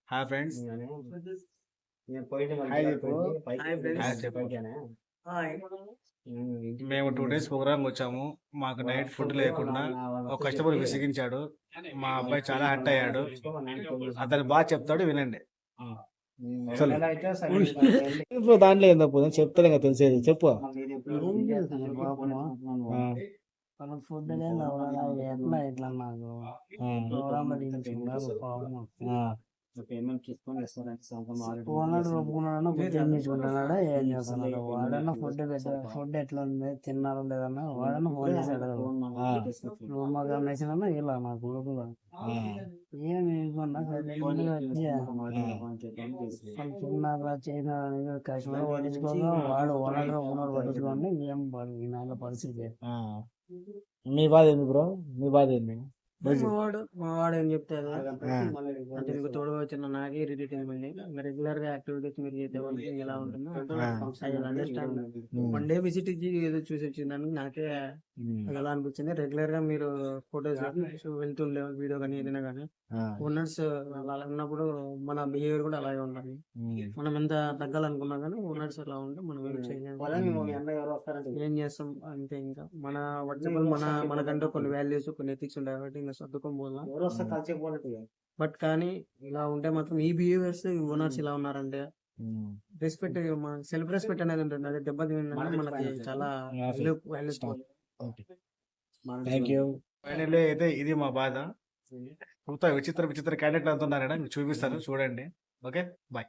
Hi friends. Hi చెప్పు. Hi చెప్పు. మేము 2 days ప్రోగ్రామ్ వచ్చాము. మాకు నైట్ ఫుడ్ లేకుండా ఒక కస్టమర్ విసిగించాడు. మా అబ్బాయి చాలా హర్ట్ అయ్యాడు. అతను బాగా చెప్తాడు, వినండి. ఇప్పుడు దాంట్లో ఏందో పోనీ చెప్తాను ఇంకా తెలిసేది చెప్పు. ఫుడ్ ఎట్లా ఇట్లా నాకు ప్రోగ్రామ్ ఓనర్ ఒప్పుకున్నాడన్నా ఫుడ్ ఏం చేసుకుంటున్నాడా ఏం చేస్తున్నాడు వాడన్నా ఫుడ్ ఎట్లా ఉంది తిన్నాడు లేదన్నా వాడన్నా ఫోన్ చేశాడు రూమ్ గమనించిన ఇలా నాకు లోపల ఏమి తిన్నారా చేసినా కస్టమర్ పట్టించుకోగా వాడు ఓనర్ పట్టించుకోండి ఏం నాన్న పరిస్థితి. మీ బాధ ఏంది బ్రో? మీ బాధ ఏంది? వాడు ఏం చెప్తారు అంటే మీకు తోడుగా వచ్చిన నాకే ఇరిటేట్ అయింది. రెగ్యులర్ గా యాక్టివిటీస్ మీరు చేసే వాళ్ళకి ఎలా ఉంటుందో అండర్స్టాండ్. వన్ డే విజిట్ ఇచ్చి ఏదో చూసి వచ్చిందని నాకే ఎలా అనిపించింది. రెగ్యులర్ గా మీరు ఫోటోస్ వెళ్తుండే వీడియో కానీ ఏదైనా కానీ ఓనర్స్ అలా ఉన్నప్పుడు మన బిహేవియర్ కూడా అలాగే ఉండాలి. మనం ఎంత తగ్గాలనుకున్నా కానీ ఓనర్స్ అలా ఉంటే మనం ఏం చేస్తాం అంతే. ఇంకా మన మనకంటూ కొన్ని వాల్యూస్ కొన్ని ఎథిక్స్ ఉంటాయి కాబట్టి ఇంకా సర్దుకోబోలా. బట్ కానీ ఇలా ఉంటే మాత్రం ఈ బిహేవియర్స్ ఓనర్స్ ఇలా ఉన్నారంటే రెస్పెక్ట్ సెల్ఫ్ రెస్పెక్ట్ అనేది ఉంటుంది. అది దెబ్బతిందంటే మనకి చాలా వాల్యూస్. Thank you. ఫైనల్లీ అయితే ఇది మా బాధ. విచిత్ర క్యాండిడేట్లు అంటున్నారా, మీకు చూపిస్తాను చూడండి. Okay, bye.